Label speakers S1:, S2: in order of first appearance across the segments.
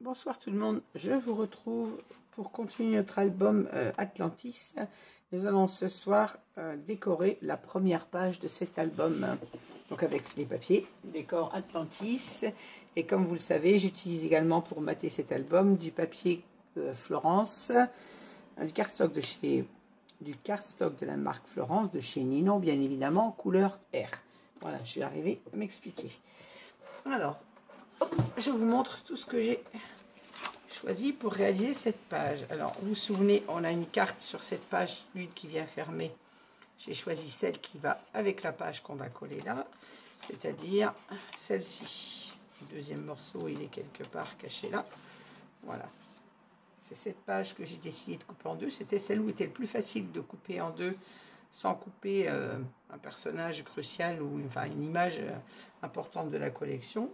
S1: Bonsoir tout le monde, je vous retrouve pour continuer notre album Atlantis. Nous allons ce soir décorer la première page de cet album, donc avec les papiers, décor Atlantis. Et comme vous le savez, j'utilise également pour mater cet album du papier Florence, du cardstock de la marque Florence de chez Ninon, bien évidemment, couleur R. Voilà, je suis arrivée à m'expliquer. Alors, je vous montre tout ce que j'ai choisi pour réaliser cette page. Alors, vous vous souvenez, on a une carte sur cette page, l'une qui vient fermer. J'ai choisi celle qui va avec la page qu'on va coller là, c'est-à-dire celle-ci. Le deuxième morceau, il est quelque part caché là. Voilà. C'est cette page que j'ai décidé de couper en deux. C'était celle où il était le plus facile de couper en deux sans couper un personnage crucial ou enfin, une image importante de la collection.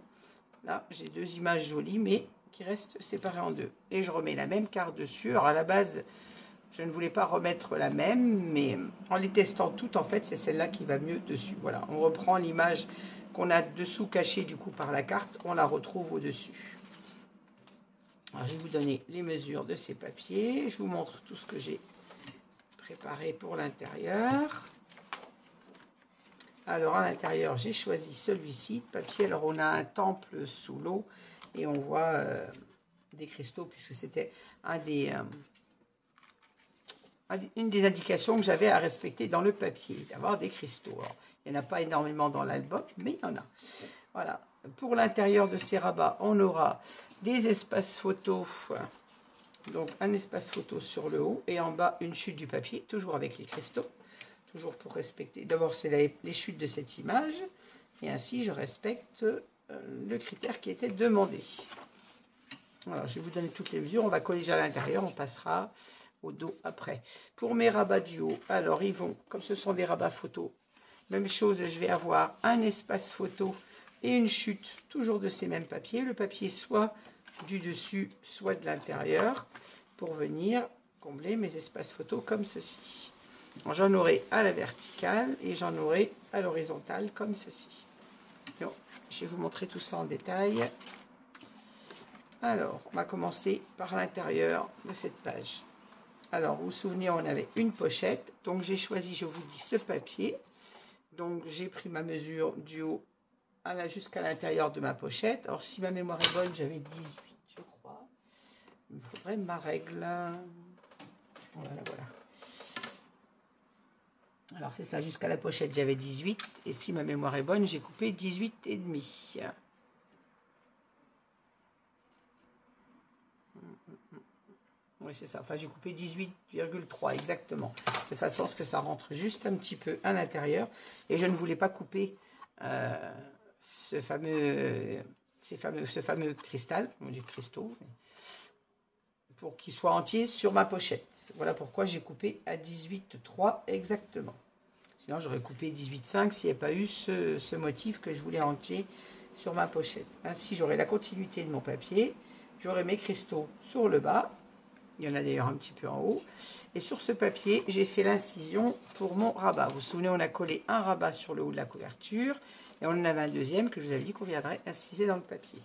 S1: Là, j'ai deux images jolies, mais qui restent séparées en deux. Et je remets la même carte dessus. Alors, à la base, je ne voulais pas remettre la même, mais en les testant toutes, en fait, c'est celle-là qui va mieux dessus. Voilà, on reprend l'image qu'on a dessous cachée, du coup, par la carte. On la retrouve au-dessus. Alors, je vais vous donner les mesures de ces papiers. Je vous montre tout ce que j'ai préparé pour l'intérieur. Alors, à l'intérieur, j'ai choisi celui-ci de papier. Alors, on a un temple sous l'eau et on voit des cristaux, puisque c'était une des indications que j'avais à respecter dans le papier, d'avoir des cristaux. Alors, il n'y en a pas énormément dans l'album, mais il y en a. Voilà. Pour l'intérieur de ces rabats, on aura des espaces photos. Donc, un espace photo sur le haut et en bas, une chute du papier, toujours avec les cristaux. Toujours pour respecter. D'abord, c'est les chutes de cette image. Et ainsi, je respecte le critère qui était demandé. Alors, je vais vous donner toutes les mesures. On va coller à l'intérieur. On passera au dos après. Pour mes rabats du haut, alors, ils vont, comme ce sont des rabats photo, même chose, je vais avoir un espace photo et une chute, toujours de ces mêmes papiers. Le papier soit du dessus, soit de l'intérieur, pour venir combler mes espaces photo comme ceci. J'en aurai à la verticale et j'en aurai à l'horizontale comme ceci. Donc, je vais vous montrer tout ça en détail. Alors, on va commencer par l'intérieur de cette page. Alors, vous vous souvenez, on avait une pochette. Donc, j'ai choisi, je vous dis, ce papier. Donc, j'ai pris ma mesure du haut jusqu'à l'intérieur de ma pochette. Alors, si ma mémoire est bonne, j'avais 18, je crois. Il me faudrait ma règle. Voilà, voilà. Alors, c'est ça, jusqu'à la pochette, j'avais 18. Et si ma mémoire est bonne, j'ai coupé 18,5. Oui, c'est ça. Enfin, j'ai coupé 18,3 exactement. De façon à ce que ça rentre juste un petit peu à l'intérieur. Et je ne voulais pas couper ce fameux cristal, du cristaux, pour qu'il soit entier sur ma pochette. Voilà pourquoi j'ai coupé à 18,3 exactement. Sinon, j'aurais coupé 18,5 s'il n'y avait pas eu ce motif que je voulais entier sur ma pochette. Ainsi, j'aurai la continuité de mon papier. J'aurai mes cristaux sur le bas. Il y en a d'ailleurs un petit peu en haut. Et sur ce papier, j'ai fait l'incision pour mon rabat. Vous vous souvenez, on a collé un rabat sur le haut de la couverture. Et on en avait un deuxième que je vous avais dit qu'on viendrait inciser dans le papier.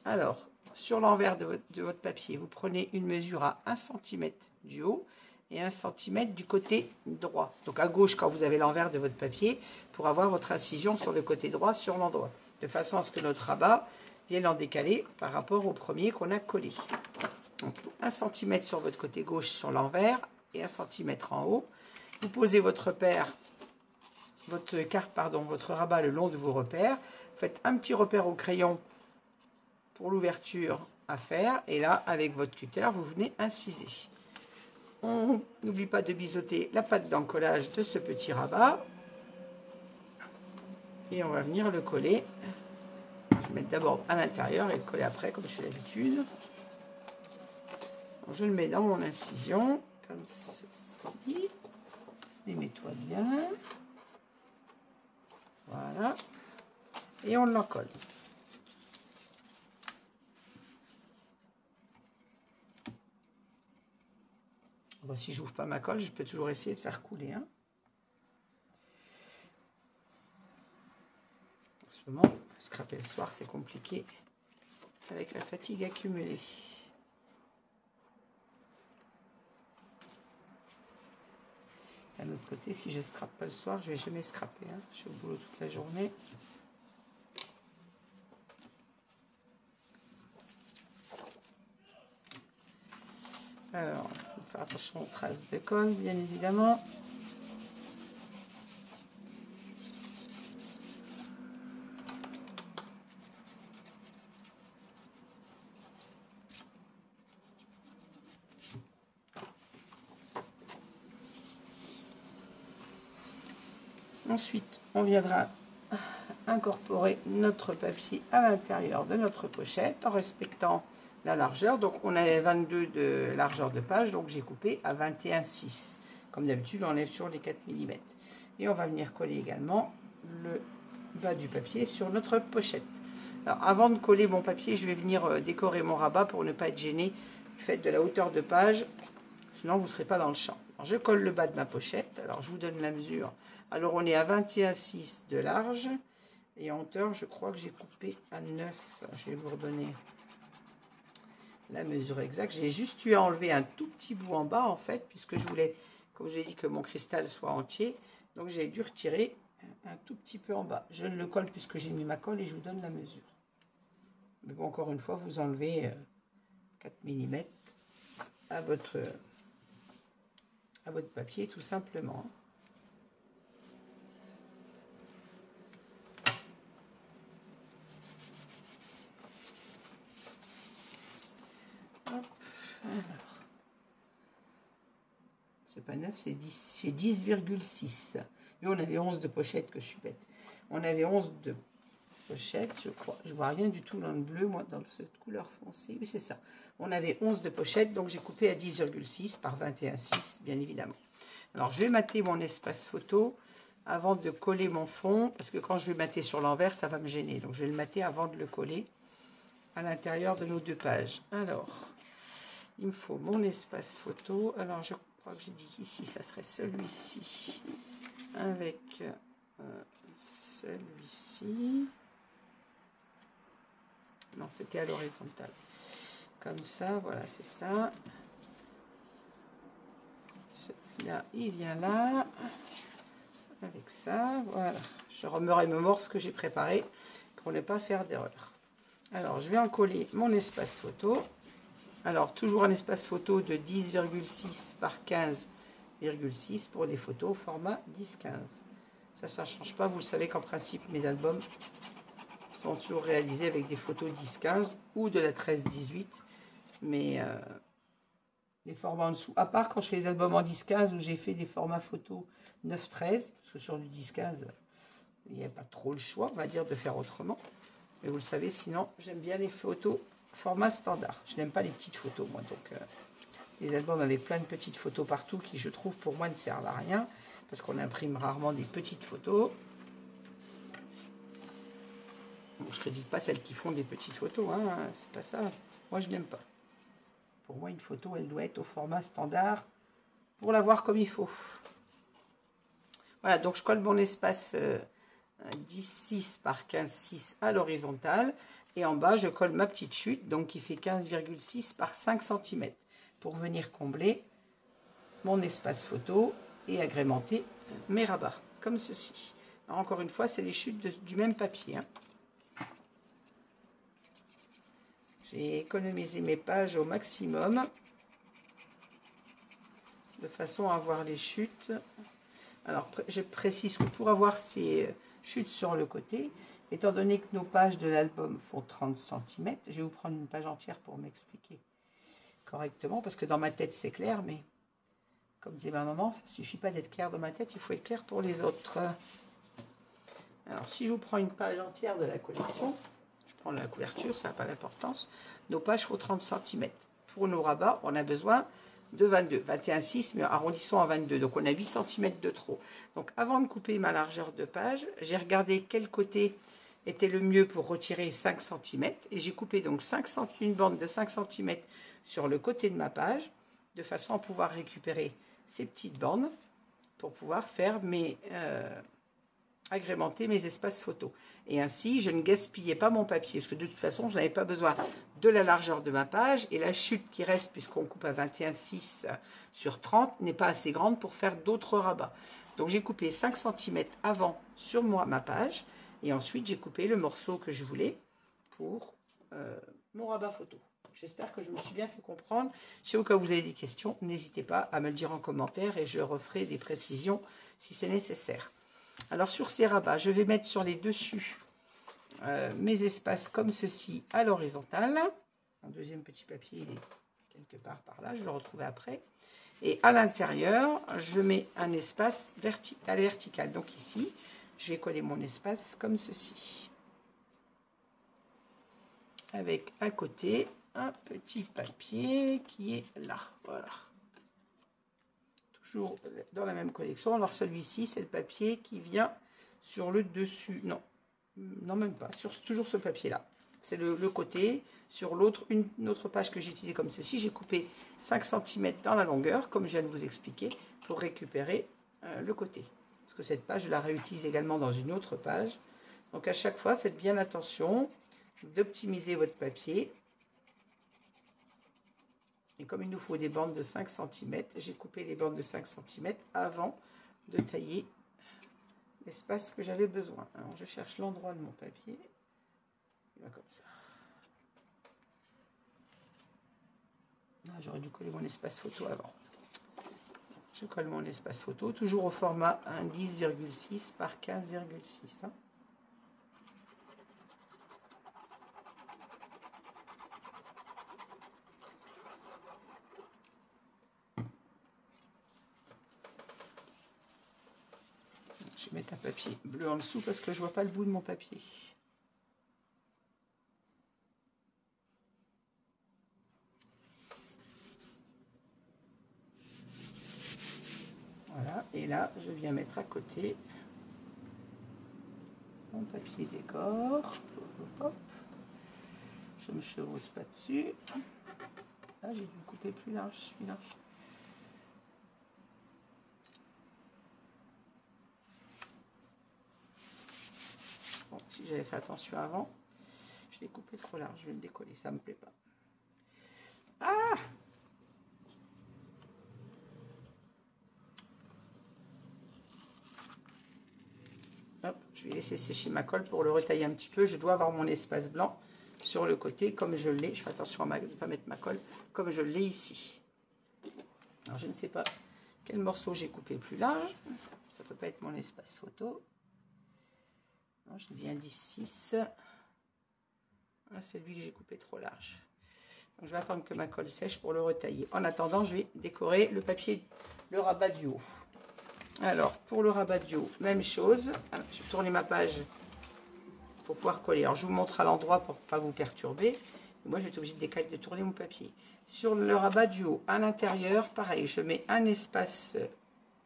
S1: Alors, sur l'envers de votre papier, vous prenez une mesure à 1 cm du haut et 1 cm du côté droit. Donc à gauche quand vous avez l'envers de votre papier pour avoir votre incision sur le côté droit sur l'endroit. De façon à ce que notre rabat vienne en décalé par rapport au premier qu'on a collé. Donc 1 cm sur votre côté gauche sur l'envers et 1 cm en haut. Vous posez votre rabat le long de vos repères. Faites un petit repère au crayon pour l'ouverture à faire. Et là, avec votre cutter, vous venez inciser. On n'oublie pas de biseauter la pâte d'encollage de ce petit rabat. Et on va venir le coller. Je vais mettre d'abord à l'intérieur et le coller après, comme je fais d'habitude. Je le mets dans mon incision, comme ceci. Et mets-toi bien. Voilà. Et on l'encolle. Bon, si je n'ouvre pas ma colle, je peux toujours essayer de faire couler. Hein. En ce moment, scraper le soir, c'est compliqué. avec la fatigue accumulée. D'un autre côté, si je ne scrape pas le soir, je ne vais jamais scraper. Hein. Je suis au boulot toute la journée. Alors, il faut faire attention aux traces de colle, bien évidemment. Ensuite, on viendra incorporer notre papier à l'intérieur de notre pochette en respectant la largeur. Donc, on avait 22 de largeur de page, donc j'ai coupé à 21,6. Comme d'habitude, on enlève toujours les 4 mm. Et on va venir coller également le bas du papier sur notre pochette. Alors, avant de coller mon papier, je vais venir décorer mon rabat pour ne pas être gêné du fait de la hauteur de page. Sinon, vous ne serez pas dans le champ. Alors, je colle le bas de ma pochette. Alors, je vous donne la mesure. Alors, on est à 21,6 de large. Et en hauteur, je crois que j'ai coupé à 9. Je vais vous redonner la mesure exacte. J'ai juste eu à enlever un tout petit bout en bas, en fait, puisque je voulais, comme j'ai dit, que mon cristal soit entier. Donc, j'ai dû retirer un tout petit peu en bas. Je ne le colle puisque j'ai mis ma colle et je vous donne la mesure. Mais bon, encore une fois, vous enlevez 4 mm à votre papier, tout simplement. Hop, alors. C'est pas 9, c'est 10. J'ai 10,6. Mais on avait 11 de pochettes, que je suis bête. On avait 11 de pochettes, je crois. Je vois rien du tout dans le bleu, moi, dans cette couleur foncée. Oui, c'est ça. On avait 11 de pochettes, donc j'ai coupé à 10,6 par 21,6, bien évidemment. Alors, je vais mater mon espace photo avant de coller mon fond, parce que quand je vais mater sur l'envers, ça va me gêner. Donc, je vais le mater avant de le coller à l'intérieur de nos deux pages. Alors, il me faut mon espace photo. Alors, je crois que j'ai dit ici, ça serait celui-ci avec celui-ci. Non, c'était à l'horizontale. Comme ça, voilà, c'est ça. Celui-là, il vient là. Avec ça, voilà. Je me remémore ce que j'ai préparé pour ne pas faire d'erreur. Alors, je vais en coller mon espace photo. Alors, toujours un espace photo de 10,6 par 15,6 pour les photos format 10-15. Ça ne change pas. Vous le savez qu'en principe, mes albums sont toujours réalisés avec des photos 10-15 ou de la 13-18. Mais les formats en dessous, à part quand je fais les albums en 10-15 où j'ai fait des formats photos 9-13, parce que sur du 10-15, il n'y a pas trop le choix, on va dire, de faire autrement. Mais vous le savez, sinon, j'aime bien les photos format standard. Je n'aime pas les petites photos, moi. Donc, les albums avec plein de petites photos partout qui, je trouve, pour moi, ne servent à rien. Parce qu'on imprime rarement des petites photos. Bon, je ne critique pas celles qui font des petites photos, hein. C'est pas ça. Moi, je n'aime pas. Pour moi, une photo, elle doit être au format standard pour la voir comme il faut. Voilà, donc je colle mon espace 10,6 par 15,6 à l'horizontale. Et en bas, je colle ma petite chute, donc qui fait 15,6 par 5 cm, pour venir combler mon espace photo et agrémenter mes rabats, comme ceci. Alors, encore une fois, c'est les chutes du même papier. Hein. J'ai économisé mes pages au maximum, de façon à avoir les chutes. Alors, je précise que pour avoir ces chutes sur le côté, étant donné que nos pages de l'album font 30 cm, je vais vous prendre une page entière pour m'expliquer correctement, parce que dans ma tête, c'est clair, mais comme disait ma maman, ça ne suffit pas d'être clair dans ma tête, il faut être clair pour les autres. Alors, si je vous prends une page entière de la collection, je prends la couverture, ça n'a pas d'importance, nos pages font 30 cm. Pour nos rabats, on a besoin de 22, 21,6, mais arrondissons à 22. Donc, on a 8 cm de trop. Donc, avant de couper ma largeur de page, j'ai regardé quel côté était le mieux pour retirer 5 cm. Et j'ai coupé donc une bande de 5 cm sur le côté de ma page, de façon à pouvoir récupérer ces petites bandes pour pouvoir faire mes agrémenter mes espaces photos. Et ainsi, je ne gaspillais pas mon papier, parce que de toute façon, je n'avais pas besoin de la largeur de ma page, et la chute qui reste, puisqu'on coupe à 21,6 sur 30, n'est pas assez grande pour faire d'autres rabats. Donc j'ai coupé 5 cm avant sur ma page, et ensuite j'ai coupé le morceau que je voulais pour mon rabat photo. J'espère que je me suis bien fait comprendre. Si au cas où vous avez des questions, n'hésitez pas à me le dire en commentaire, et je referai des précisions si c'est nécessaire. Alors sur ces rabats, je vais mettre sur les dessus mes espaces comme ceci à l'horizontale. Un deuxième petit papier, il est quelque part par là, je vais le retrouver après. Et à l'intérieur, je mets un espace à la verticale. Donc ici, je vais coller mon espace comme ceci. Avec à côté un petit papier qui est là. Voilà. Toujours dans la même collection. Alors celui-ci, c'est le papier qui vient sur le dessus. Non, non même pas. Toujours ce papier-là. C'est le côté. Sur l'autre, une autre page que j'ai utilisée comme ceci, j'ai coupé 5 cm dans la longueur, comme je viens de vous expliquer, pour récupérer le côté. Parce que cette page, je la réutilise également dans une autre page. Donc à chaque fois, faites bien attention d'optimiser votre papier. Et comme il nous faut des bandes de 5 cm, j'ai coupé les bandes de 5 cm avant de tailler l'espace que j'avais besoin. Alors je cherche l'endroit de mon papier. Il va comme ça. J'aurais dû coller mon espace photo avant. Je colle mon espace photo, toujours au format 10,6 par 15,6. Je vais mettre un papier bleu en dessous parce que je vois pas le bout de mon papier. Voilà, et là, je viens mettre à côté mon papier décor. Hop, hop. Je me chevauche pas dessus. Là, j'ai dû couper plus large celui-là. Bon, si j'avais fait attention avant, je l'ai coupé trop large. Je vais le décoller, ça me plaît pas. Ah! Hop, je vais laisser sécher ma colle pour le retailler un petit peu. Je dois avoir mon espace blanc sur le côté comme je l'ai. Je fais attention à ne pas mettre ma colle comme je l'ai ici. Alors je ne sais pas quel morceau j'ai coupé plus large. Ça ne peut pas être mon espace photo. Non, je viens d'ici. Ah, c'est lui que j'ai coupé trop large. Donc, je vais attendre que ma colle sèche pour le retailler. En attendant, je vais décorer le papier, le rabat du haut. Alors, pour le rabat du haut, même chose. Je vais tourner ma page pour pouvoir coller. Alors, je vous montre à l'endroit pour ne pas vous perturber. Moi, je vais être obligée de tourner mon papier. Sur le rabat du haut, à l'intérieur, pareil, je mets un espace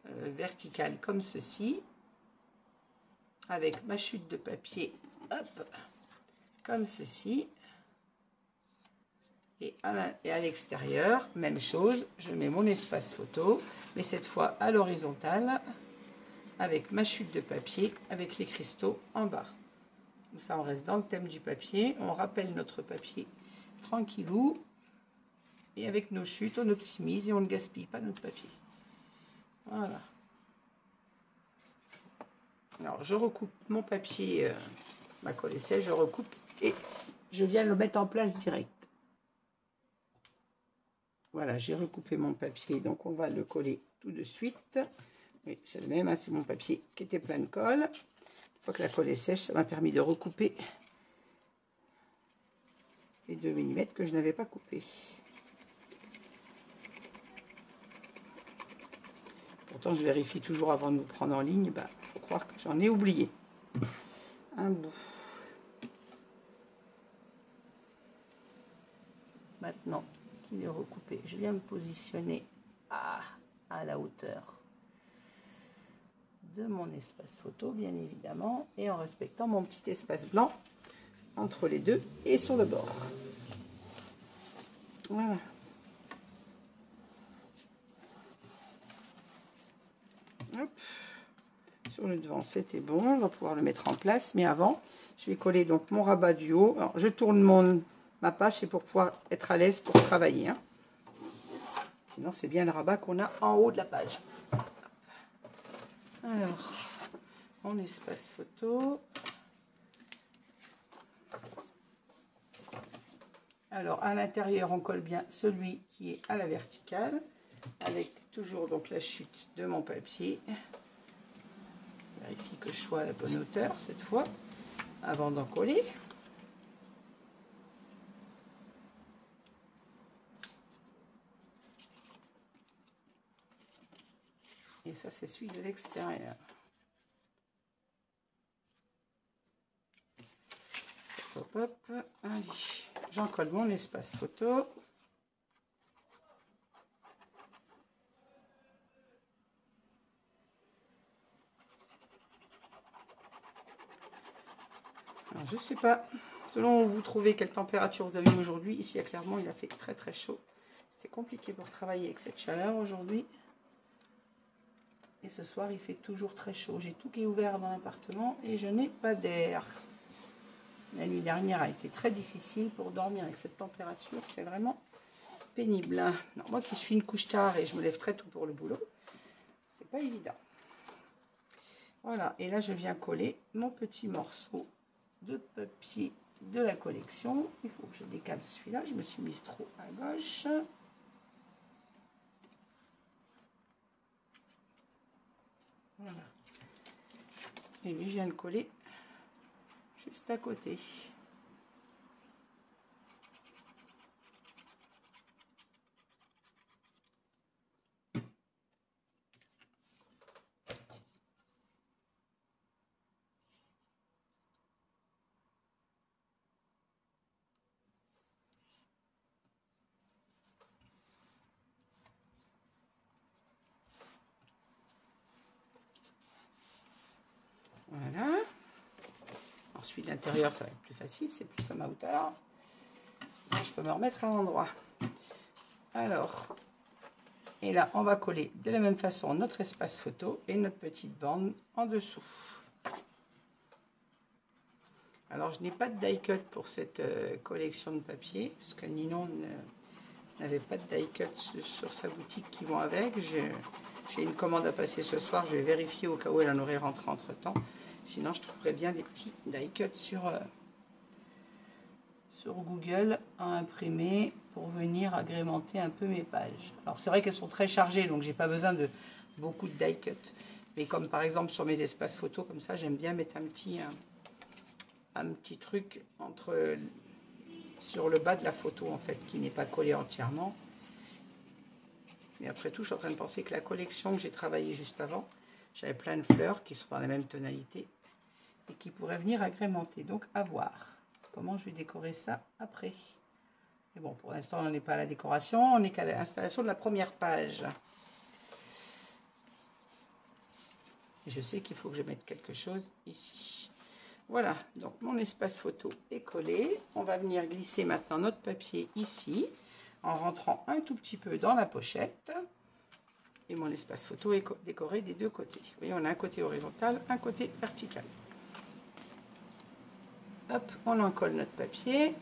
S1: vertical comme ceci. Avec ma chute de papier, hop, comme ceci. Et à l'extérieur, même chose, je mets mon espace photo, mais cette fois à l'horizontale, avec ma chute de papier, avec les cristaux en bas. Comme ça, on reste dans le thème du papier, on rappelle notre papier tranquillou, et avec nos chutes, on optimise et on ne gaspille pas notre papier. Voilà. Alors, je recoupe mon papier, ma colle est sèche, je recoupe et je viens le mettre en place direct. Voilà, j'ai recoupé mon papier, donc on va le coller tout de suite. Oui, c'est le même, hein, c'est mon papier qui était plein de colle. Une fois que la colle est sèche, ça m'a permis de recouper les 2 mm que je n'avais pas coupés. Pourtant, je vérifie toujours avant de vous prendre en ligne. Bah, faut croire que j'en ai oublié un bout. Maintenant qu'il est recoupé, je viens me positionner à la hauteur de mon espace photo, bien évidemment, et en respectant mon petit espace blanc entre les deux et sur le bord. Voilà. Hop. Sur le devant, c'était bon. On va pouvoir le mettre en place. Mais avant, je vais coller donc mon rabat du haut. Alors, je tourne ma page, c'est pour pouvoir être à l'aise pour travailler. Hein. Sinon, c'est bien le rabat qu'on a en haut de la page. Alors, mon espace photo. Alors, à l'intérieur, on colle bien celui qui est à la verticale, avec toujours donc la chute de mon papier. Vérifie que je sois à la bonne hauteur cette fois, avant d'en coller. Et ça, c'est celui de l'extérieur. Hop, hop, allez. J'en colle mon espace photo. Alors, je sais pas, selon où vous trouvez quelle température vous avez aujourd'hui. Ici, à Clermont, il a fait très très chaud. C'était compliqué pour travailler avec cette chaleur aujourd'hui. Et ce soir, il fait toujours très chaud. J'ai tout qui est ouvert dans l'appartement et je n'ai pas d'air. La nuit dernière a été très difficile pour dormir avec cette température. C'est vraiment pénible. Non, moi qui suis une couche tard et je me lève très tôt pour le boulot, c'est pas évident. Voilà, et là je viens coller mon petit morceau de papier de la collection. Il faut que je décale celui-là. Je me suis mise trop à gauche. Voilà. Et lui, je viens de coller juste à côté. Voilà. Ensuite, l'intérieur, ça va être plus facile, c'est plus à ma hauteur. Donc, je peux me remettre à l'endroit. Alors, et là, on va coller de la même façon notre espace photo et notre petite bande en dessous. Alors, je n'ai pas de die cut pour cette collection de papier, parce que Ninon n'avait pas de die cut sur sa boutique qui vont avec. J'ai une commande à passer ce soir, je vais vérifier au cas où elle en aurait rentré entre temps. Sinon, je trouverais bien des petits die cuts sur Google à imprimer pour venir agrémenter un peu mes pages. Alors, c'est vrai qu'elles sont très chargées, donc j'ai pas besoin de beaucoup de die cut. Mais comme par exemple sur mes espaces photos, comme ça, j'aime bien mettre un petit truc sur le bas de la photo, en fait, qui n'est pas collé entièrement. Mais après tout, je suis en train de penser que la collection que j'ai travaillée juste avant, j'avais plein de fleurs qui sont dans la même tonalité et qui pourraient venir agrémenter. Donc, à voir comment je vais décorer ça après. Mais bon, pour l'instant, on n'est pas à la décoration, on n'est qu'à l'installation de la première page. Et je sais qu'il faut que je mette quelque chose ici. Voilà, donc mon espace photo est collé. On va venir glisser maintenant notre papier ici, en rentrant un tout petit peu dans la pochette. Et mon espace photo est décoré des deux côtés. Vous voyez, on a un côté horizontal, un côté vertical. Hop, on en colle notre papier.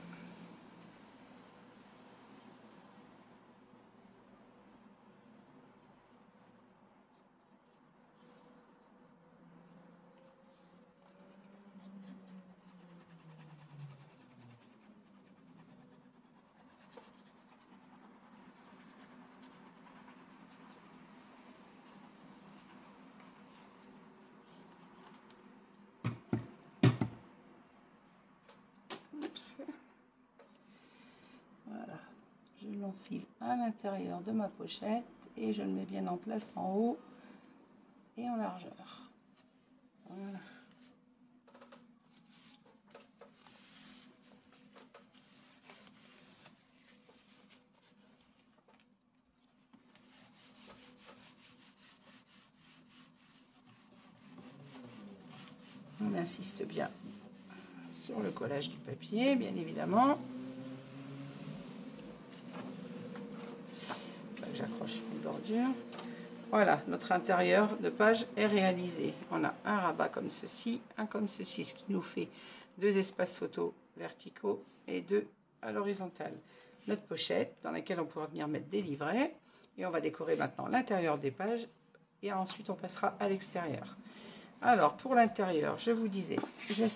S1: Voilà, je l'enfile à l'intérieur de ma pochette et je le mets bien en place en haut et en largeur. Voilà. On insiste bien sur le collage du papier, bien évidemment. J'accroche une bordure. Voilà, notre intérieur de page est réalisé. On a un rabat comme ceci, un comme ceci, ce qui nous fait 2 espaces photo verticaux et 2 à l'horizontale. Notre pochette dans laquelle on pourra venir mettre des livrets. Et on va décorer maintenant l'intérieur des pages. Et ensuite, on passera à l'extérieur. Alors, pour l'intérieur, je vous disais, j'ai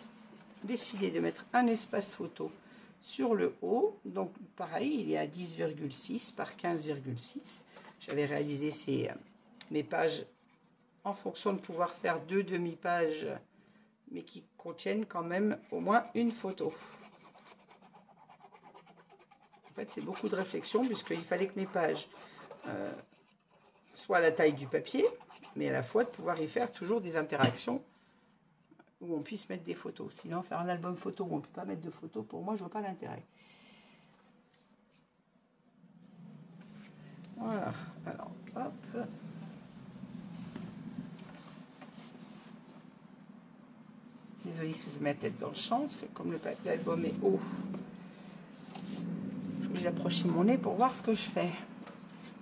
S1: décidé de mettre un espace photo sur le haut. Donc, pareil, il est à 10,6 par 15,6. J'avais réalisé mes pages en fonction de pouvoir faire 2 demi-pages, mais qui contiennent quand même au moins une photo. En fait, c'est beaucoup de réflexion, puisqu'il fallait que mes pages soient à la taille du papier, mais à la fois de pouvoir y faire toujours des interactions où on puisse mettre des photos. Sinon, faire un album photo où on ne peut pas mettre de photos, pour moi, je vois pas l'intérêt. Voilà. Alors, hop. Désolée si je mets la tête dans le champ, parce que comme l'album est haut, je vais approcher mon nez pour voir ce que je fais.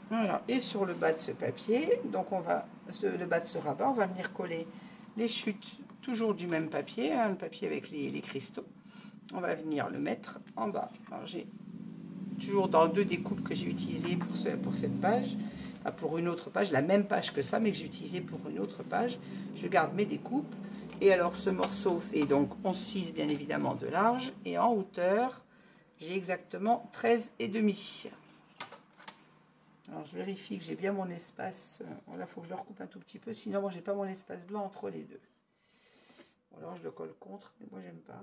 S1: Voilà. Et sur le bas de ce papier, donc le bas de ce rabat, on va venir coller les chutes toujours du même papier, hein, le papier avec les cristaux. On va venir le mettre en bas. Alors j'ai toujours dans 2 découpes que j'ai utilisées pour cette page, enfin pour une autre page, la même page que ça, mais que j'ai utilisé pour une autre page. Je garde mes découpes. Et alors ce morceau fait donc 11,6 bien évidemment de large, et en hauteur, j'ai exactement 13,5. Alors je vérifie que j'ai bien mon espace. Là, il faut que je le recoupe un tout petit peu, sinon moi j'ai pas mon espace blanc entre les deux. Bon, alors je le colle contre, mais moi j'aime pas.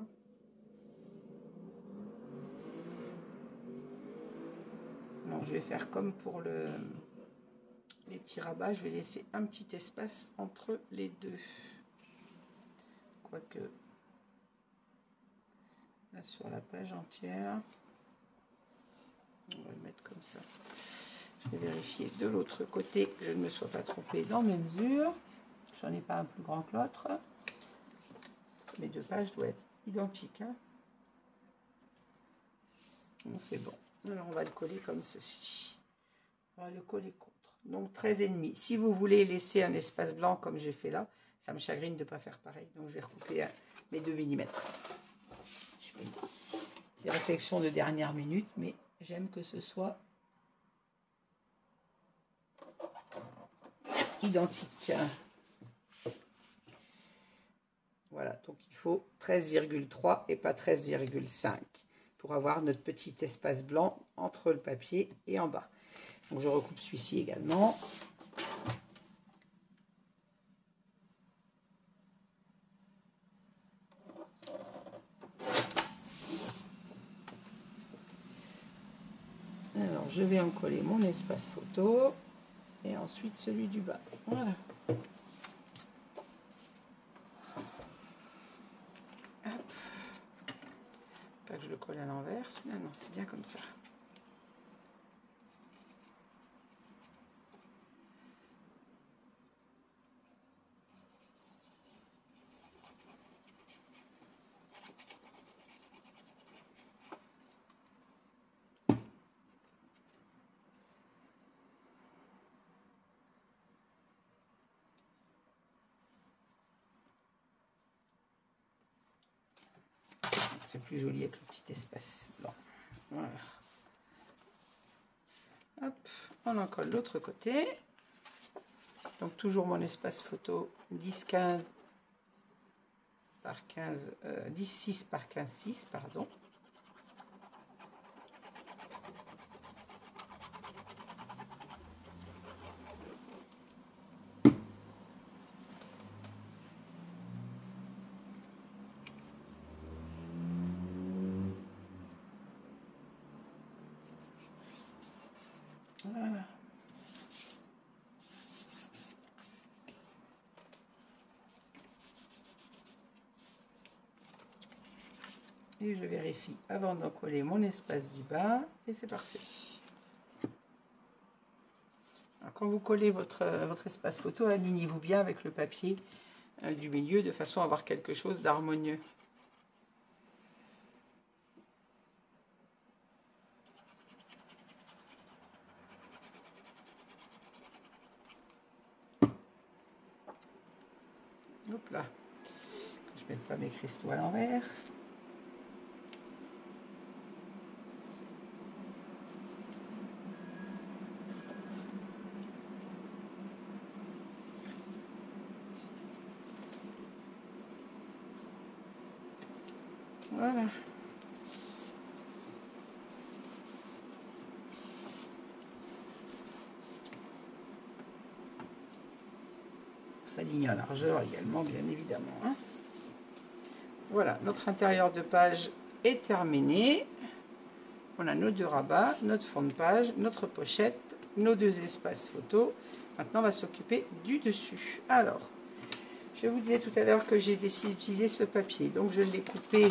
S1: Non, je vais faire comme pour les petits rabats, je vais laisser un petit espace entre les deux. Quoique, là sur la page entière, on va le mettre comme ça. Je vais vérifier de l'autre côté que je ne me sois pas trompée dans mes mesures. J'en ai pas un plus grand que l'autre. Parce que mes 2 pages doivent être identiques. Hein. Bon, c'est bon. Alors on va le coller comme ceci. On va le coller contre. Donc 13,5. Si vous voulez laisser un espace blanc comme j'ai fait là, ça me chagrine de ne pas faire pareil. Donc je vais recouper mes 2 mm. Je fais des réflexions de dernière minute, mais j'aime que ce soit identique. Voilà, donc il faut 13,3 et pas 13,5 pour avoir notre petit espace blanc entre le papier et en bas. Donc je recoupe celui-ci également. Alors je vais en coller mon espace photo et ensuite celui du bas. Voilà. Pas que je le colle à l'envers, celui-là non, c'est bien comme ça. C'est plus joli avec le petit espace blanc. Voilà. Hop, on en colle l'autre côté. Donc toujours mon espace photo 10-15 par 15, 10-6 par 15-6, pardon. Voilà. Et je vérifie avant d'en coller mon espace du bas et c'est parfait. Alors, quand vous collez votre espace photo, alignez-vous bien avec le papier du milieu de façon à avoir quelque chose d'harmonieux. Hop là. Que je ne mette pas mes cristaux à l'envers. Voilà. Ça ligne en largeur également, bien évidemment. Hein. Voilà, notre intérieur de page est terminé. On a nos deux rabats, notre fond de page, notre pochette, nos deux espaces photos. Maintenant, on va s'occuper du dessus. Alors, je vous disais tout à l'heure que j'ai décidé d'utiliser ce papier. Donc, je l'ai coupé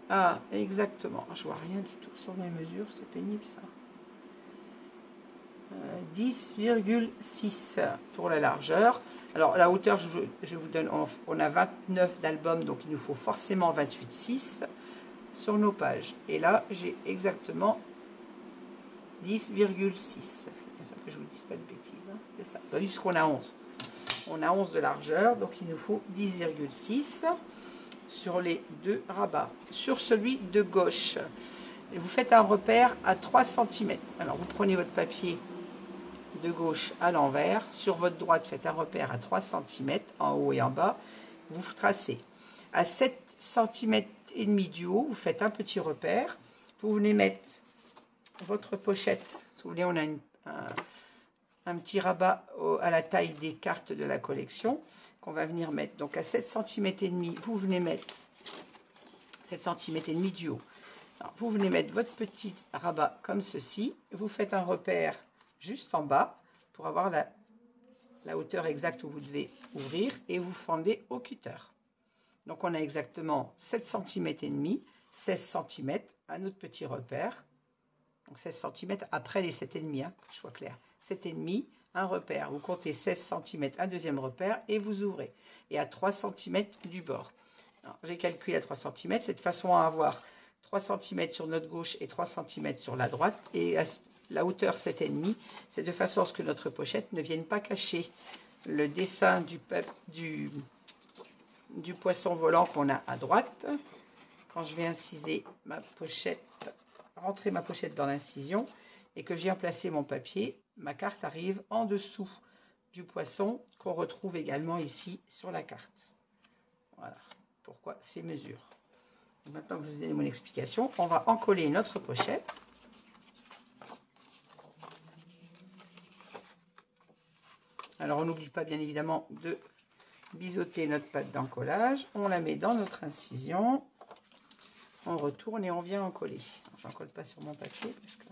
S1: à exactement, je vois rien du tout sur mes mesures, c'est pénible ça. 10,6 pour la largeur. Alors la hauteur, je vous donne, on a 29 d'albums, donc il nous faut forcément 28,6 sur nos pages. Et là, j'ai exactement 10,6. C'est bien ça que je vous dise pas de bêtises. Hein. C'est ça, puisqu'on a 11. On a 11 de largeur, donc il nous faut 10,6 sur les deux rabats. Sur celui de gauche, et vous faites un repère à 3 cm. Alors vous prenez votre papier de gauche à l'envers, sur votre droite faites un repère à 3 cm en haut et en bas, vous tracez à 7 cm et demi du haut, vous faites un petit repère, vous venez mettre votre pochette, si vous voulez on a un petit rabat à la taille des cartes de la collection qu'on va venir mettre, donc à 7 cm et demi, vous venez mettre 7 cm et demi du haut. Alors, vous venez mettre votre petit rabat comme ceci, vous faites un repère juste en bas pour avoir la hauteur exacte où vous devez ouvrir et vous fendez au cutter. Donc on a exactement 7 cm et demi, 16 cm à notre petit repère. Donc 16 cm après les 7,5, hein, que je sois clair. 7,5, un repère. Vous comptez 16 cm, un deuxième repère et vous ouvrez. Et à 3 cm du bord. J'ai calculé à 3 cm, c'est de façon à avoir 3 cm sur notre gauche et 3 cm sur la droite. Et à la hauteur 7,5, c'est de façon à ce que notre pochette ne vienne pas cacher le dessin du poisson volant qu'on a à droite. Quand je vais inciser ma pochette, rentrer ma pochette dans l'incision et que j'ai placé mon papier, ma carte arrive en dessous du poisson qu'on retrouve également ici sur la carte. Voilà pourquoi ces mesures. Et maintenant que je vous ai donné mon explication, on va encoller notre pochette. Alors on n'oublie pas bien évidemment de biseauter notre pâte d'encollage. On la met dans notre incision. On retourne et on vient encoller. Je n'encolle pas sur mon papier parce que...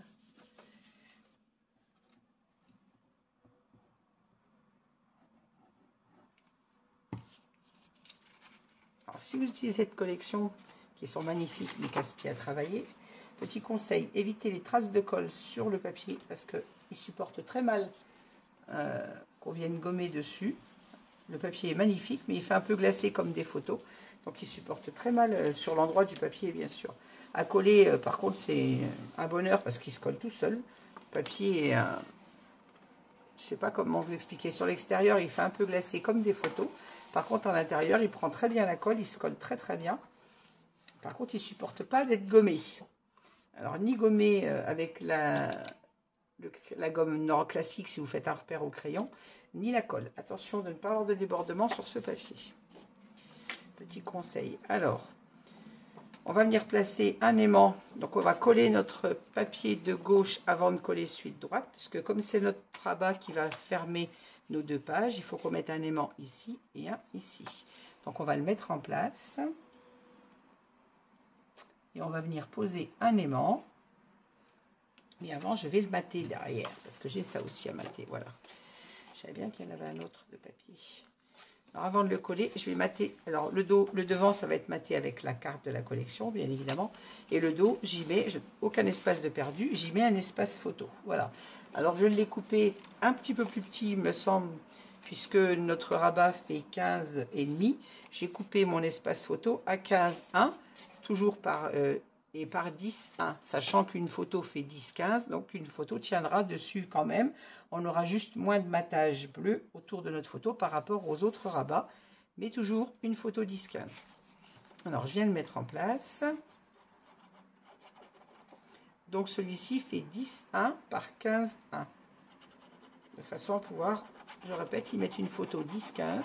S1: Alors, si vous utilisez cette collection, qui sont magnifiques, mais casse-pieds à travailler, petit conseil, évitez les traces de colle sur le papier parce qu'il supporte très mal qu'on vienne gommer dessus. Le papier est magnifique, mais il fait un peu glacé comme des photos. Donc, il supporte très mal sur l'endroit du papier, bien sûr. À coller, par contre, c'est un bonheur parce qu'il se colle tout seul. Le papier est je ne sais pas comment vous expliquer. Sur l'extérieur, il fait un peu glacé comme des photos. Par contre, à l'intérieur, il prend très bien la colle. Il se colle très, très bien. Par contre, il ne supporte pas d'être gommé. Alors, ni gommé avec la gomme Nord classique si vous faites un repère au crayon, ni la colle. Attention de ne pas avoir de débordement sur ce papier. Petit conseil. Alors, on va venir placer un aimant. Donc, on va coller notre papier de gauche avant de coller celui de droite, puisque comme c'est notre rabat qui va fermer nos deux pages, il faut qu'on mette un aimant ici et un ici. Donc, on va le mettre en place. Et on va venir poser un aimant. Mais avant, je vais le mater derrière, parce que j'ai ça aussi à mater. Voilà. Je savais bien qu'il y en avait un autre de papier. Alors, avant de le coller, je vais mater. Alors, le devant, ça va être maté avec la carte de la collection, bien évidemment. Et le dos, j'y mets, aucun espace de perdu, j'y mets un espace photo. Voilà. Alors, je l'ai coupé un petit peu plus petit, il me semble, puisque notre rabat fait 15,5. J'ai coupé mon espace photo à 15,1, toujours par 10,1, sachant qu'une photo fait 10,15, donc une photo tiendra dessus quand même. On aura juste moins de matage bleu autour de notre photo par rapport aux autres rabats mais toujours une photo 10-15. Alors, je viens de mettre en place. Donc, celui-ci fait 10-1 par 15-1. De façon à pouvoir, je répète, y mettre une photo 10-15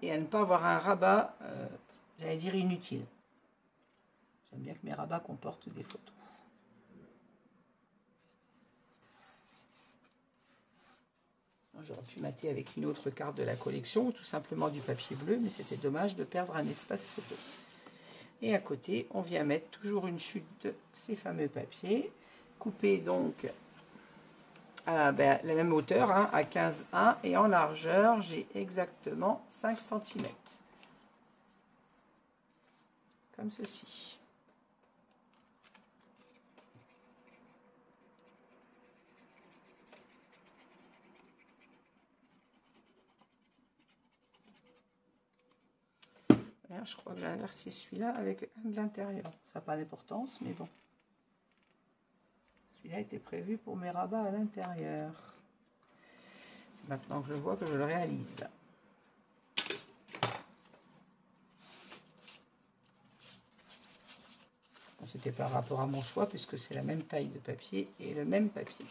S1: et à ne pas avoir un rabat, j'allais dire inutile. J'aime bien que mes rabats comportent des photos. J'aurais pu mater avec une autre carte de la collection ou tout simplement du papier bleu, mais c'était dommage de perdre un espace photo. Et à côté, on vient mettre toujours une chute de ces fameux papiers, coupés donc à la même hauteur, hein, à 15,1, et en largeur, j'ai exactement 5 cm. Comme ceci. Là, je crois que j'ai inversé celui-là avec un de l'intérieur. Ça n'a pas d'importance, mais bon. Celui-là était prévu pour mes rabats à l'intérieur. C'est maintenant que je vois que je le réalise. Bon, c'était par rapport à mon choix, puisque c'est la même taille de papier et le même papier.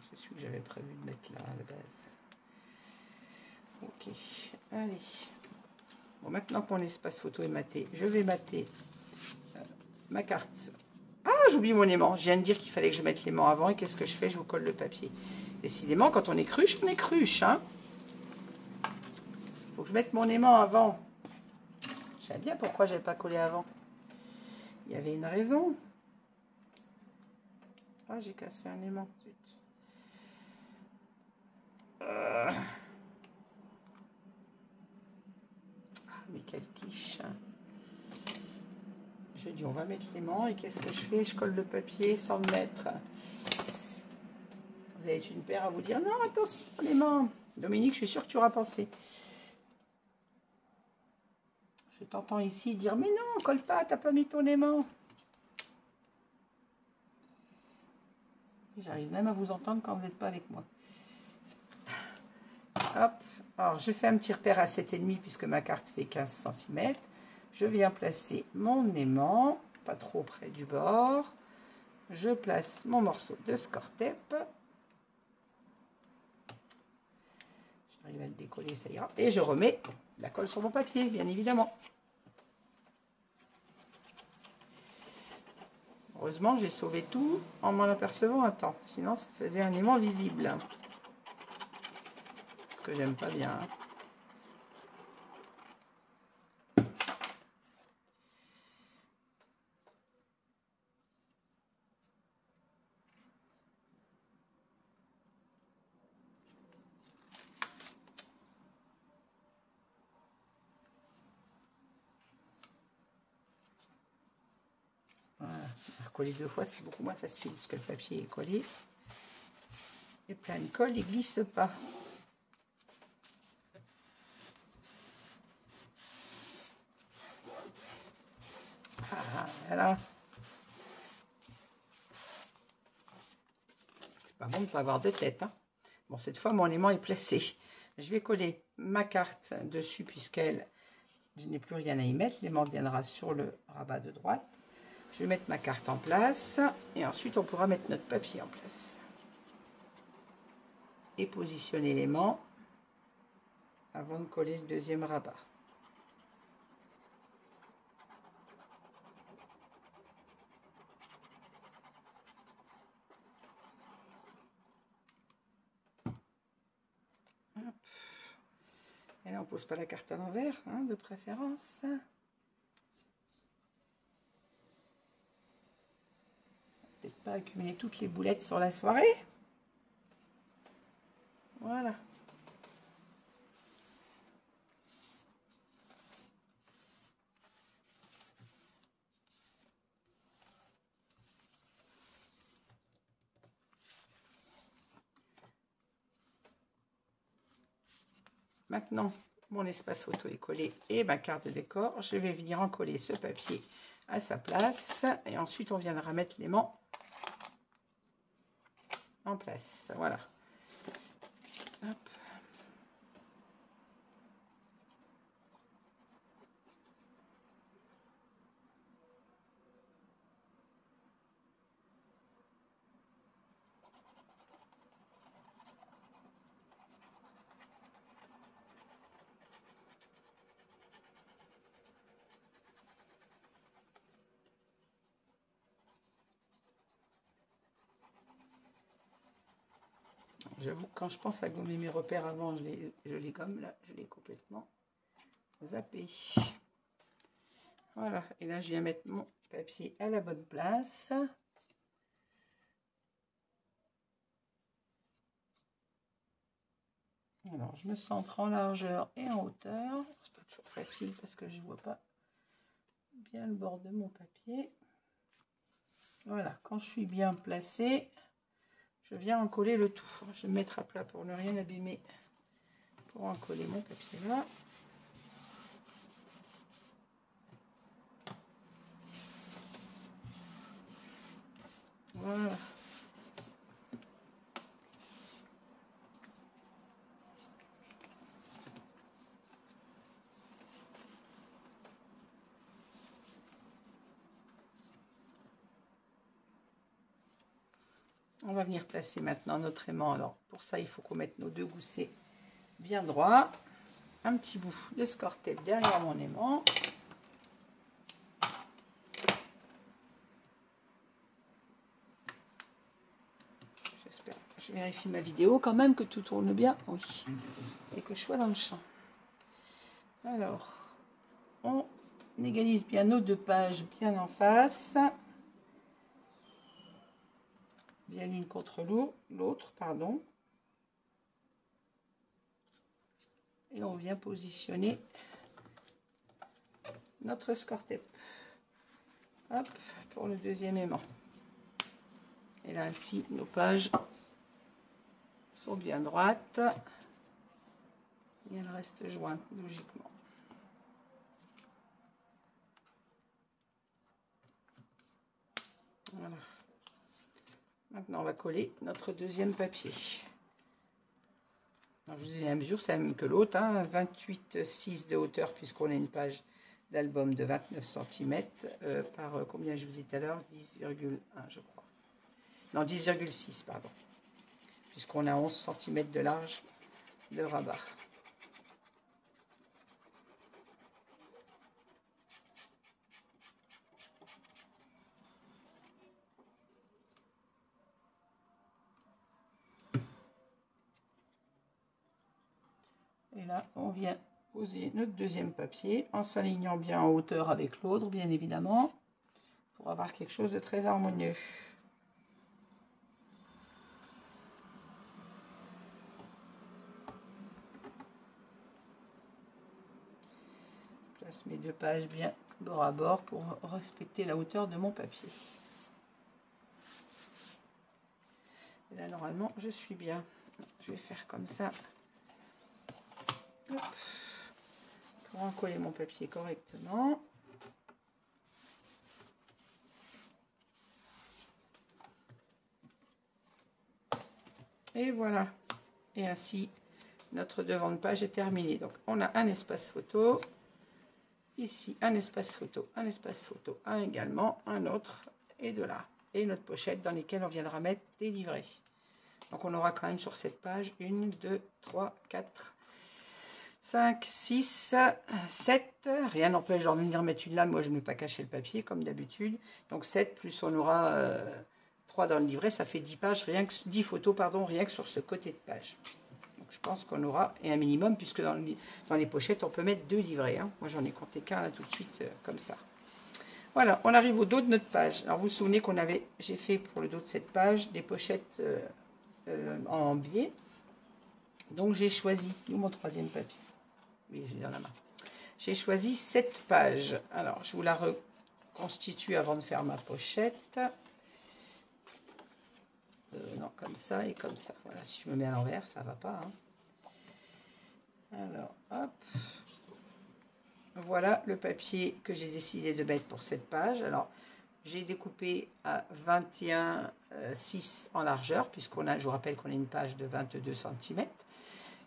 S1: C'est celui que j'avais prévu de mettre là à la base. Ok, allez. Bon, maintenant que mon espace photo est maté, je vais mater ma carte. Ah, j'oublie mon aimant. Je viens de dire qu'il fallait que je mette l'aimant avant. Et qu'est-ce que je fais? Je vous colle le papier. Décidément, quand on est cruche, on est cruche. Hein, faut que je mette mon aimant avant. Je savais bien pourquoi je n'avais pas collé avant. Il y avait une raison. Ah, j'ai cassé un aimant. Zut. Ah, mais quelle quiche. Je dis, on va mettre l'aimant. Et qu'est-ce que je fais? Je colle le papier sans le mettre. Vous allez être une paire à vous dire, non, attention, l'aimant. Dominique, je suis sûre que tu auras pensé. Je t'entends ici dire, mais non, colle pas, t'as pas mis ton aimant. J'arrive même à vous entendre quand vous n'êtes pas avec moi. Hop, alors je fais un petit repère à 7,5 puisque ma carte fait 15 cm. Je viens placer mon aimant, pas trop près du bord. Je place mon morceau de score tape. J'arrive à le décoller, ça ira. Et je remets la colle sur mon papier, bien évidemment. Heureusement, j'ai sauvé tout en m'en apercevant à temps. Sinon, ça faisait un aimant visible. Ce que j'aime pas bien. Hein. Voilà. Recoller deux fois, c'est beaucoup moins facile parce que le papier est collé. Et plein de colle, il glisse pas. Ah, voilà. C'est pas bon de ne pas avoir de tête. Hein. Bon, cette fois, mon aimant est placé. Je vais coller ma carte dessus puisqu'elle, je n'ai plus rien à y mettre. L'aimant viendra sur le rabat de droite. Je vais mettre ma carte en place et ensuite on pourra mettre notre papier en place. Et positionner l'aimant avant de coller le deuxième rabat. Hop. Et là on ne pose pas la carte à l'envers, hein, de préférence. Peut-être pas accumuler toutes les boulettes sur la soirée. Voilà. Maintenant, mon espace photo est collé et ma carte de décor. Je vais venir en coller ce papier à sa place. Et ensuite, on viendra mettre l'aimant en place. Voilà. Hop. J'avoue que quand je pense à gommer mes repères avant, je les gomme. Là, je l'ai complètement zappé. Voilà, et là, je viens mettre mon papier à la bonne place. Alors, je me centre en largeur et en hauteur. C'est pas toujours facile parce que je ne vois pas bien le bord de mon papier. Voilà, quand je suis bien placée, je viens en coller le tout. Je vais me mettre à plat pour ne rien abîmer, pour en coller mon papier là. Voilà. On va venir placer maintenant notre aimant. Alors, pour ça, il faut qu'on mette nos deux goussets bien droits. Un petit bout d'escortette derrière mon aimant. J'espère. Je vérifie ma vidéo quand même que tout tourne bien. Oui. Et que je sois dans le champ. Alors, on égalise bien nos deux pages bien en face. Bien l'une contre l'autre, pardon. Et on vient positionner notre score-tape. Hop, pour le deuxième aimant. Et là, ainsi, nos pages sont bien droites. Et elles restent jointes, logiquement. Voilà. Maintenant, on va coller notre deuxième papier. Alors, je vous dis la mesure, c'est la même que l'autre, hein, 28,6 de hauteur, puisqu'on a une page d'album de 29 cm par combien je vous ai dit tout à l'heure, 10,1 je crois. Non, 10,6 pardon. Puisqu'on a 11 cm de large de rabat. Et là, on vient poser notre deuxième papier en s'alignant bien en hauteur avec l'autre, bien évidemment, pour avoir quelque chose de très harmonieux. Je place mes deux pages bien bord à bord pour respecter la hauteur de mon papier. Et là, normalement, je suis bien. Je vais faire comme ça. Hop. Pour encoller mon papier correctement. Et voilà. Et ainsi, notre devant de page est terminé. Donc, on a un espace photo. Ici, un espace photo, un également, un autre, et de là. Et notre pochette dans lesquelles on viendra mettre des livrets. Donc, on aura quand même sur cette page 1, 2, 3, 4, 5, 6, 7. Rien n'empêche de venir mettre une lame. Moi, je ne vais pas cacher le papier, comme d'habitude. Donc, 7, plus on aura 3 dans le livret. Ça fait 10 pages, 10 photos, pardon, rien que sur ce côté de page. Donc, je pense qu'on aura, et un minimum, puisque dans les pochettes, on peut mettre 2 livrets. Hein. Moi, j'en ai compté qu'un là tout de suite, comme ça. Voilà, on arrive au dos de notre page. Alors, vous vous souvenez qu'on avait, j'ai fait pour le dos de cette page, des pochettes en biais. Donc, j'ai choisi, où mon troisième papier? Oui, j'ai dans la main. J'ai choisi 7 pages. Alors, je vous la reconstitue avant de faire ma pochette. Non, comme ça et comme ça. Voilà, si je me mets à l'envers, ça va pas. Hein. Alors, hop. Voilà le papier que j'ai décidé de mettre pour cette page. Alors, j'ai découpé à 21,6 en largeur, puisqu'on a, je vous rappelle qu'on a une page de 22 cm.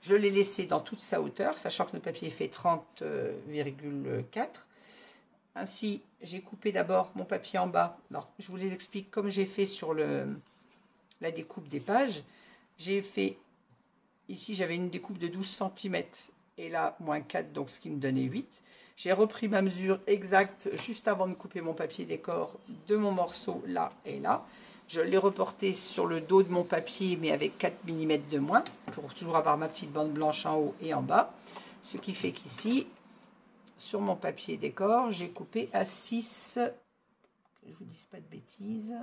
S1: Je l'ai laissé dans toute sa hauteur, sachant que le papier fait 30,4. Ainsi, j'ai coupé d'abord mon papier en bas. Alors, je vous les explique comme j'ai fait sur la découpe des pages. J'ai fait, ici j'avais une découpe de 12 cm et là, moins 4, donc ce qui me donnait 8. J'ai repris ma mesure exacte juste avant de couper mon papier décor de mon morceau là et là. Je l'ai reporté sur le dos de mon papier, mais avec 4 mm de moins, pour toujours avoir ma petite bande blanche en haut et en bas. Ce qui fait qu'ici, sur mon papier décor, j'ai coupé à 6. Que je vous dise pas de bêtises.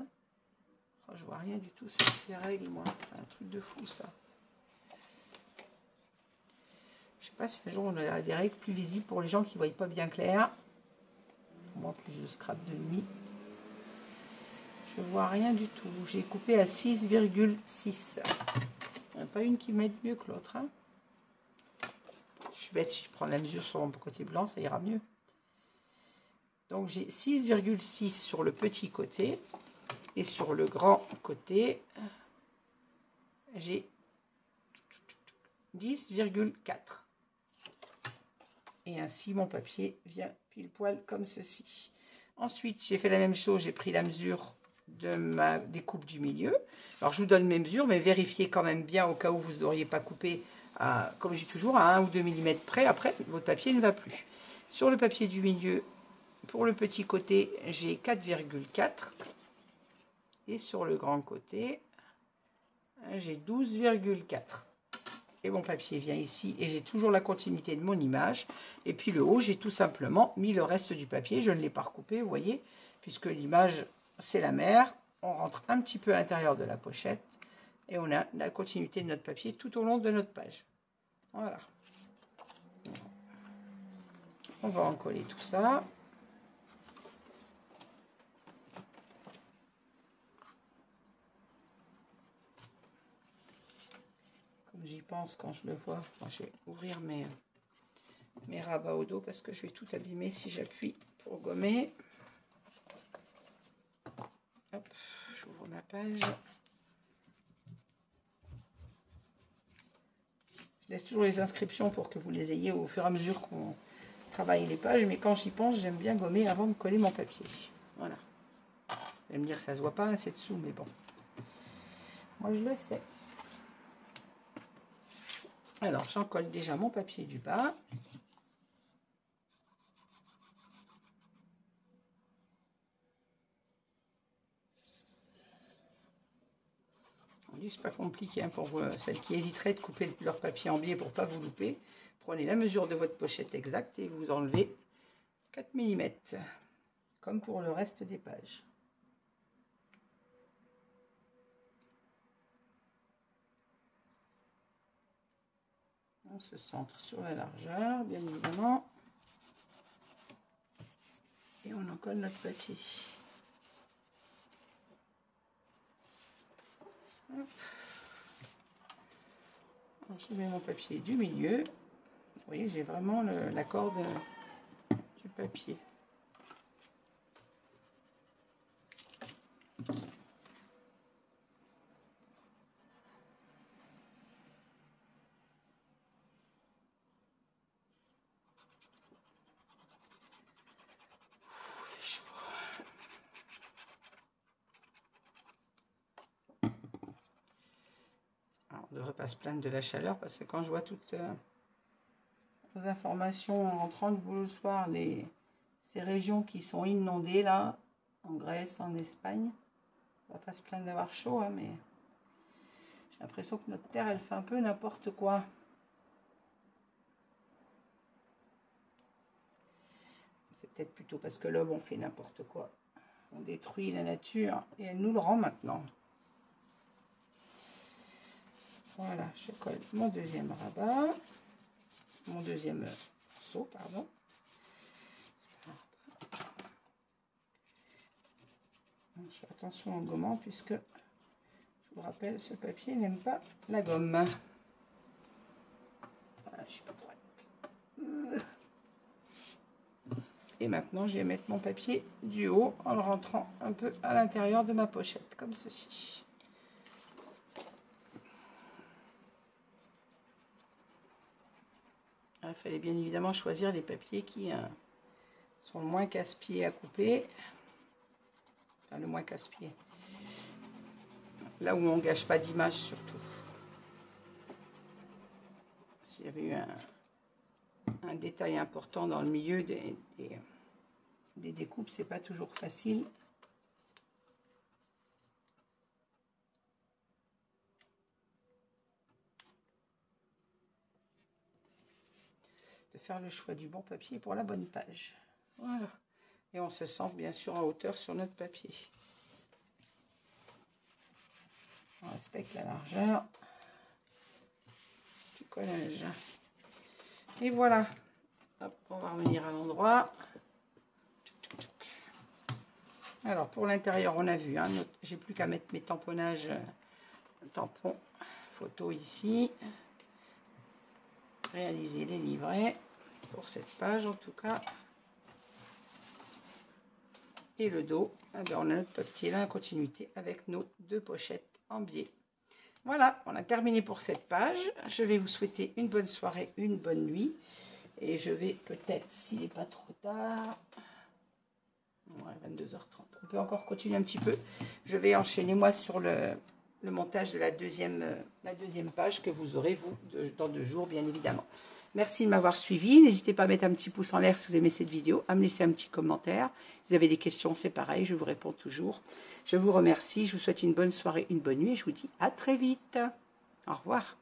S1: Oh, je vois rien du tout sur ces règles, moi. C'est un truc de fou, ça. Je sais pas si un jour on aura des règles plus visibles pour les gens qui ne voient pas bien clair. Moi, plus je scrape de nuit. Je vois rien du tout. J'ai coupé à 6,6. Il n'y en a pas une qui m'aide mieux que l'autre. Hein. Je suis bête, si je prends la mesure sur mon côté blanc, ça ira mieux. Donc j'ai 6,6 sur le petit côté. Et sur le grand côté, j'ai 10,4. Et ainsi, mon papier vient pile poil comme ceci. Ensuite, j'ai fait la même chose. J'ai pris la mesure de ma découpe du milieu. Alors, je vous donne mes mesures, mais vérifiez quand même bien au cas où vous n'auriez pas coupé, comme j'ai toujours, à 1 ou 2 mm près. Après, votre papier ne va plus. Sur le papier du milieu, pour le petit côté, j'ai 4,4. Et sur le grand côté, j'ai 12,4. Et mon papier vient ici et j'ai toujours la continuité de mon image. Et puis le haut, j'ai tout simplement mis le reste du papier. Je ne l'ai pas recoupé, vous voyez, puisque l'image, c'est la mer. On rentre un petit peu à l'intérieur de la pochette et on a la continuité de notre papier tout au long de notre page. Voilà. On va encoller tout ça. J'y pense quand je le vois. Enfin, je vais ouvrir mes rabats au dos parce que je vais tout abîmer si j'appuie pour gommer. Hop, j'ouvre ma page. Je laisse toujours les inscriptions pour que vous les ayez au fur et à mesure qu'on travaille les pages. Mais quand j'y pense, j'aime bien gommer avant de coller mon papier. Voilà. Vous allez me dire que ça se voit pas, c'est dessous, mais bon. Moi, je le sais. Alors, j'en colle déjà mon papier du bas. On dit c'est pas compliqué hein, pour celles qui hésiteraient de couper leur papier en biais pour pas vous louper. Prenez la mesure de votre pochette exacte et vous enlevez 4 mm, comme pour le reste des pages. On se centre sur la largeur, bien évidemment. Et on en colle notre papier. Hop. Alors, je mets mon papier du milieu. Vous voyez, j'ai vraiment la corde du papier. On ne devrait pas se plaindre de la chaleur parce que quand je vois toutes vos informations en rentrant du boulot le soir, ces régions qui sont inondées là, en Grèce, en Espagne, on ne va pas se plaindre d'avoir chaud, hein, mais j'ai l'impression que notre terre elle fait un peu n'importe quoi. C'est peut-être plutôt parce que l'homme on fait n'importe quoi. On détruit la nature et elle nous le rend maintenant. Voilà, je colle mon deuxième rabat, mon deuxième seau, pardon. Je fais attention en gommant puisque, je vous rappelle, ce papier n'aime pas la gomme. Voilà, je suis pas droite. Et maintenant, je vais mettre mon papier du haut en le rentrant un peu à l'intérieur de ma pochette, comme ceci. Il fallait bien évidemment choisir les papiers qui sont le moins casse-pied à couper. Enfin, le moins casse-pied. Là où on ne gâche pas d'image surtout. S'il y avait eu un détail important dans le milieu des découpes, c'est pas toujours facile. De faire le choix du bon papier pour la bonne page. Voilà. Et on se centre bien sûr en hauteur sur notre papier. On respecte la largeur du collage. Et voilà. Hop, on va revenir à l'endroit. Alors pour l'intérieur, on a vu, hein, j'ai plus qu'à mettre mes tamponnages, tampons photo ici. Réaliser les livrets pour cette page en tout cas. Et le dos, eh bien, on a notre papier là en continuité avec nos deux pochettes en biais. Voilà, on a terminé pour cette page. Je vais vous souhaiter une bonne soirée, une bonne nuit. Et je vais peut-être, s'il n'est pas trop tard, ouais, 22h30, on peut encore continuer un petit peu. Je vais enchaîner moi sur le montage de la deuxième page que vous aurez vous dans 2 jours bien évidemment. Merci de m'avoir suivi. N'hésitez pas à mettre un petit pouce en l'air si vous aimez cette vidéo, à me laisser un petit commentaire. Si vous avez des questions, c'est pareil, je vous réponds toujours. Je vous remercie, je vous souhaite une bonne soirée, une bonne nuit et je vous dis à très vite. Au revoir.